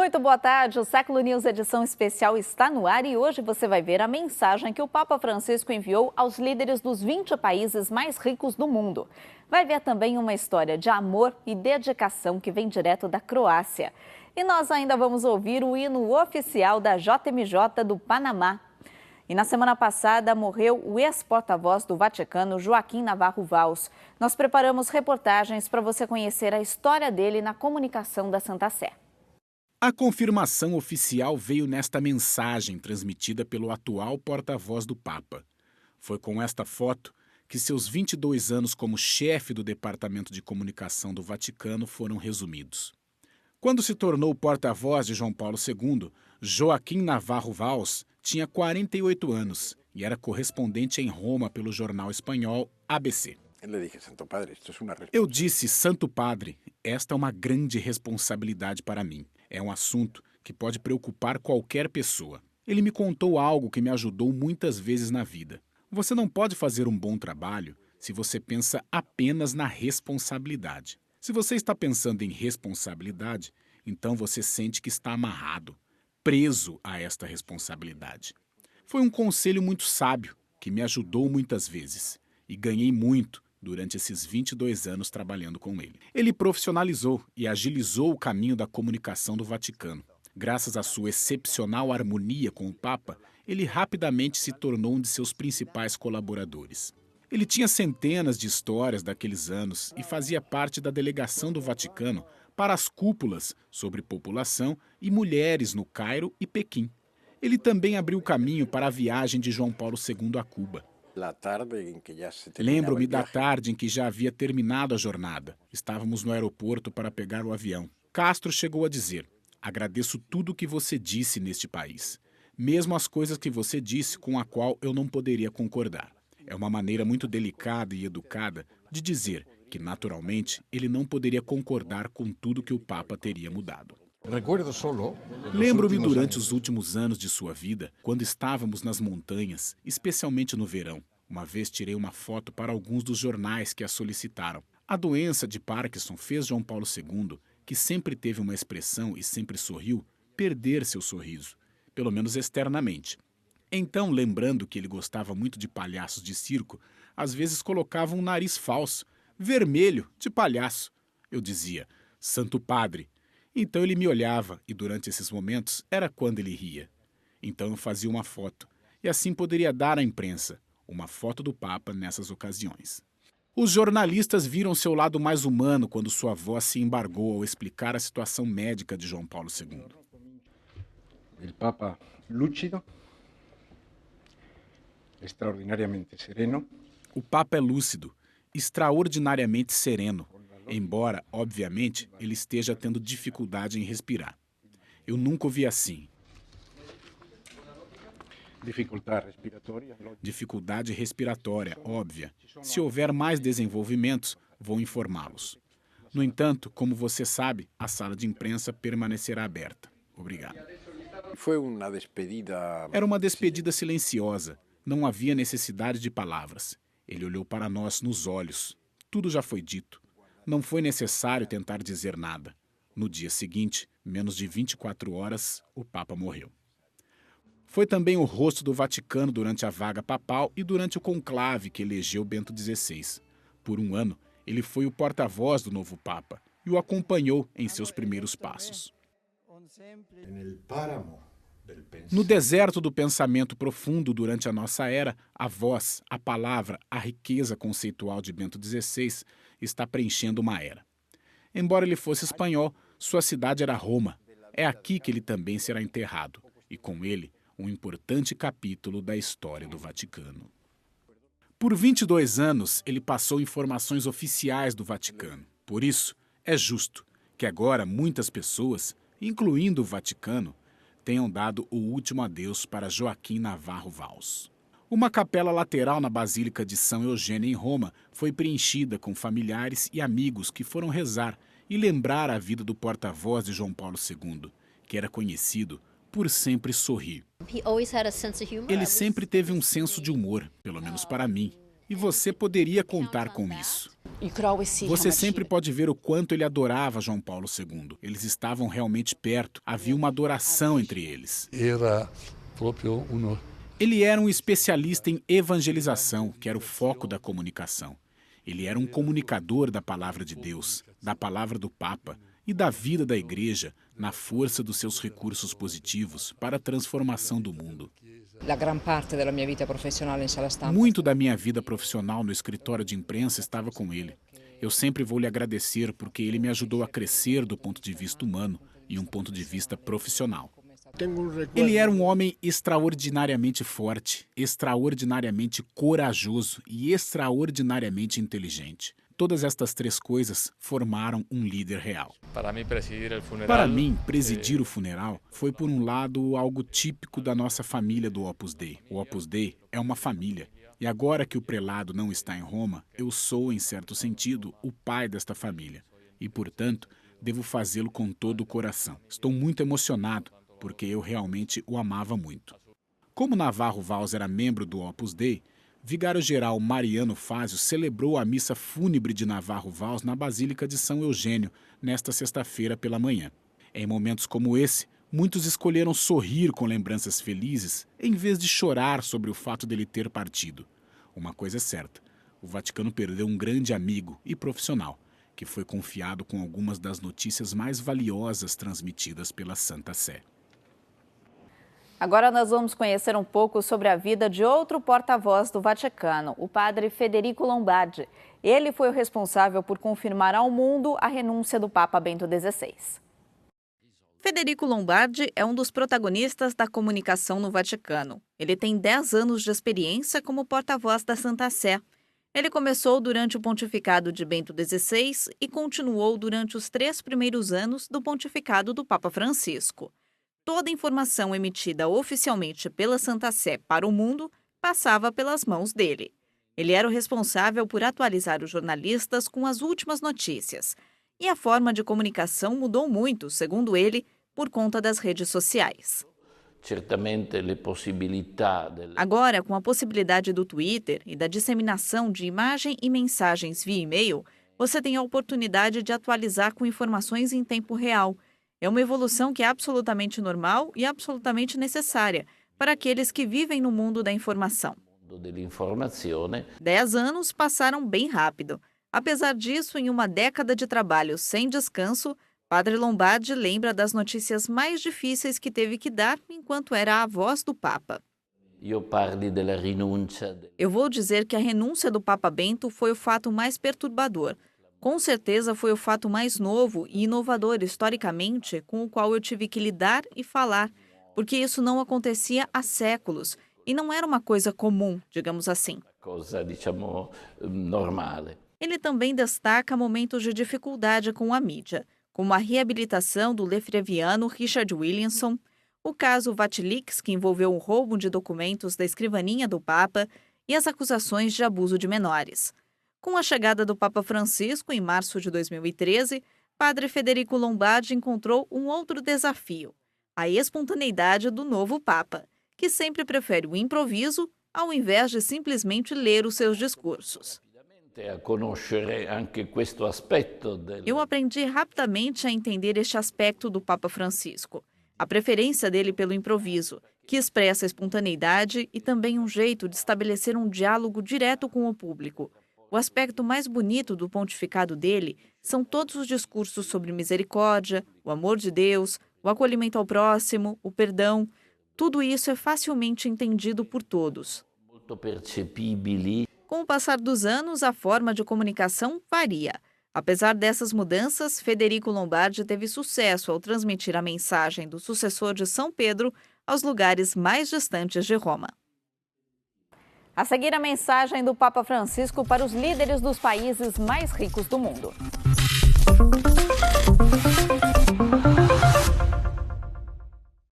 Muito boa tarde, o Século News edição especial está no ar e hoje você vai ver a mensagem que o Papa Francisco enviou aos líderes dos 20 países mais ricos do mundo. Vai ver também uma história de amor e dedicação que vem direto da Croácia. E nós ainda vamos ouvir o hino oficial da JMJ do Panamá. E na semana passada morreu o ex-porta-voz do Vaticano, Joaquim Navarro Valls. Nós preparamos reportagens para você conhecer a história dele na comunicação da Santa Sé. A confirmação oficial veio nesta mensagem transmitida pelo atual porta-voz do Papa. Foi com esta foto que seus 22 anos como chefe do Departamento de Comunicação do Vaticano foram resumidos. Quando se tornou porta-voz de João Paulo II, Joaquim Navarro Valls tinha 48 anos e era correspondente em Roma pelo jornal espanhol ABC. Eu disse, Santo Padre, esta é uma grande responsabilidade para mim. É um assunto que pode preocupar qualquer pessoa. Ele me contou algo que me ajudou muitas vezes na vida. Você não pode fazer um bom trabalho se você pensa apenas na responsabilidade. Se você está pensando em responsabilidade, então você sente que está amarrado, preso a esta responsabilidade. Foi um conselho muito sábio que me ajudou muitas vezes e ganhei muito durante esses 22 anos trabalhando com ele. Ele profissionalizou e agilizou o caminho da comunicação do Vaticano. Graças à sua excepcional harmonia com o Papa, ele rapidamente se tornou um de seus principais colaboradores. Ele tinha centenas de histórias daqueles anos e fazia parte da delegação do Vaticano para as cúpulas sobre população e mulheres no Cairo e Pequim. Ele também abriu o caminho para a viagem de João Paulo II a Cuba. Lembro-me da tarde em que já havia terminado a jornada. Estávamos no aeroporto para pegar o avião. Castro chegou a dizer: agradeço tudo o que você disse neste país, mesmo as coisas que você disse com a qual eu não poderia concordar. É uma maneira muito delicada e educada de dizer que, naturalmente, ele não poderia concordar com tudo que o Papa teria mudado. Lembro-me durante os últimos anos de sua vida, quando estávamos nas montanhas, especialmente no verão. Uma vez tirei uma foto para alguns dos jornais que a solicitaram. A doença de Parkinson fez João Paulo II, que sempre teve uma expressão e sempre sorriu, perder seu sorriso, pelo menos externamente. Então, lembrando que ele gostava muito de palhaços de circo, às vezes colocava um nariz falso, vermelho, de palhaço. Eu dizia, Santo Padre. Então ele me olhava e durante esses momentos era quando ele ria. Então eu fazia uma foto e assim poderia dar à imprensa uma foto do Papa nessas ocasiões. Os jornalistas viram seu lado mais humano quando sua voz se embargou ao explicar a situação médica de João Paulo II. O Papa lúcido, extraordinariamente sereno. O Papa é lúcido, extraordinariamente sereno, embora, obviamente, ele esteja tendo dificuldade em respirar. Eu nunca o vi assim. Dificuldade respiratória, óbvia. Se houver mais desenvolvimentos, vou informá-los. No entanto, como você sabe, a sala de imprensa permanecerá aberta. Obrigado. Era uma despedida silenciosa. Não havia necessidade de palavras. Ele olhou para nós nos olhos. Tudo já foi dito. Não foi necessário tentar dizer nada. No dia seguinte, menos de 24 horas, o Papa morreu. Foi também o rosto do Vaticano durante a vaga papal e durante o conclave que elegeu Bento XVI. Por um ano, ele foi o porta-voz do novo Papa e o acompanhou em seus primeiros passos. No deserto do pensamento profundo durante a nossa era, a voz, a palavra, a riqueza conceitual de Bento XVI está preenchendo uma era. Embora ele fosse espanhol, sua cidade era Roma. É aqui que ele também será enterrado, e com ele, um importante capítulo da história do Vaticano. Por 22 anos, ele passou informações oficiais do Vaticano. Por isso, é justo que agora muitas pessoas, incluindo o Vaticano, tenham dado o último adeus para Joaquim Navarro Valls. Uma capela lateral na Basílica de São Eugênio, em Roma, foi preenchida com familiares e amigos que foram rezar e lembrar a vida do porta-voz de João Paulo II, que era conhecido por sempre sorrir. Ele sempre teve um senso de humor, pelo menos para mim, e você poderia contar com isso. Você sempre pode ver o quanto ele adorava João Paulo II. Eles estavam realmente perto, havia uma adoração entre eles. Era próprio uno. Ele era um especialista em evangelização, que era o foco da comunicação. Ele era um comunicador da palavra de Deus, da palavra do Papa e da vida da Igreja, na força dos seus recursos positivos para a transformação do mundo. Muito da minha vida profissional no escritório de imprensa estava com ele. Eu sempre vou lhe agradecer porque ele me ajudou a crescer do ponto de vista humano e um ponto de vista profissional. Ele era um homem extraordinariamente forte, extraordinariamente corajoso e extraordinariamente inteligente. Todas estas três coisas formaram um líder real. Para mim, presidir o funeral foi, por um lado, algo típico da nossa família do Opus Dei. O Opus Dei é uma família. E agora que o prelado não está em Roma, eu sou, em certo sentido, o pai desta família. E, portanto, devo fazê-lo com todo o coração. Estou muito emocionado, porque eu realmente o amava muito. Como Navarro Valls era membro do Opus Dei, vigário-geral Mariano Fázio celebrou a missa fúnebre de Navarro Valls na Basílica de São Eugênio, nesta sexta-feira pela manhã. Em momentos como esse, muitos escolheram sorrir com lembranças felizes, em vez de chorar sobre o fato dele ter partido. Uma coisa é certa, o Vaticano perdeu um grande amigo e profissional, que foi confiado com algumas das notícias mais valiosas transmitidas pela Santa Sé. Agora nós vamos conhecer um pouco sobre a vida de outro porta-voz do Vaticano, o padre Federico Lombardi. Ele foi o responsável por confirmar ao mundo a renúncia do Papa Bento XVI. Federico Lombardi é um dos protagonistas da comunicação no Vaticano. Ele tem 10 anos de experiência como porta-voz da Santa Sé. Ele começou durante o pontificado de Bento XVI e continuou durante os 3 primeiros anos do pontificado do Papa Francisco. Toda informação emitida oficialmente pela Santa Sé para o mundo passava pelas mãos dele. Ele era o responsável por atualizar os jornalistas com as últimas notícias. E a forma de comunicação mudou muito, segundo ele, por conta das redes sociais. Agora, com a possibilidade do Twitter e da disseminação de imagem e mensagens via e-mail, você tem a oportunidade de atualizar com informações em tempo real. É uma evolução que é absolutamente normal e absolutamente necessária para aqueles que vivem no mundo da informação. 10 anos passaram bem rápido. Apesar disso, em uma década de trabalho sem descanso, Padre Lombardi lembra das notícias mais difíceis que teve que dar enquanto era a voz do Papa. Eu vou dizer que a renúncia do Papa Bento foi o fato mais perturbador. Com certeza foi o fato mais novo e inovador historicamente com o qual eu tive que lidar e falar, porque isso não acontecia há séculos e não era uma coisa comum, digamos assim. Ele também destaca momentos de dificuldade com a mídia, como a reabilitação do lefebvriano Richard Williamson, o caso Vatilix, que envolveu o roubo de documentos da escrivaninha do Papa, e as acusações de abuso de menores. Com a chegada do Papa Francisco, em março de 2013, Padre Federico Lombardi encontrou um outro desafio, a espontaneidade do novo Papa, que sempre prefere o improviso ao invés de simplesmente ler os seus discursos. Eu aprendi rapidamente a entender este aspecto do Papa Francisco, a preferência dele pelo improviso, que expressa a espontaneidade e também um jeito de estabelecer um diálogo direto com o público. O aspecto mais bonito do pontificado dele são todos os discursos sobre misericórdia, o amor de Deus, o acolhimento ao próximo, o perdão. Tudo isso é facilmente entendido por todos. Com o passar dos anos, a forma de comunicação varia. Apesar dessas mudanças, Federico Lombardi teve sucesso ao transmitir a mensagem do sucessor de São Pedro aos lugares mais distantes de Roma. A seguir, a mensagem do Papa Francisco para os líderes dos países mais ricos do mundo.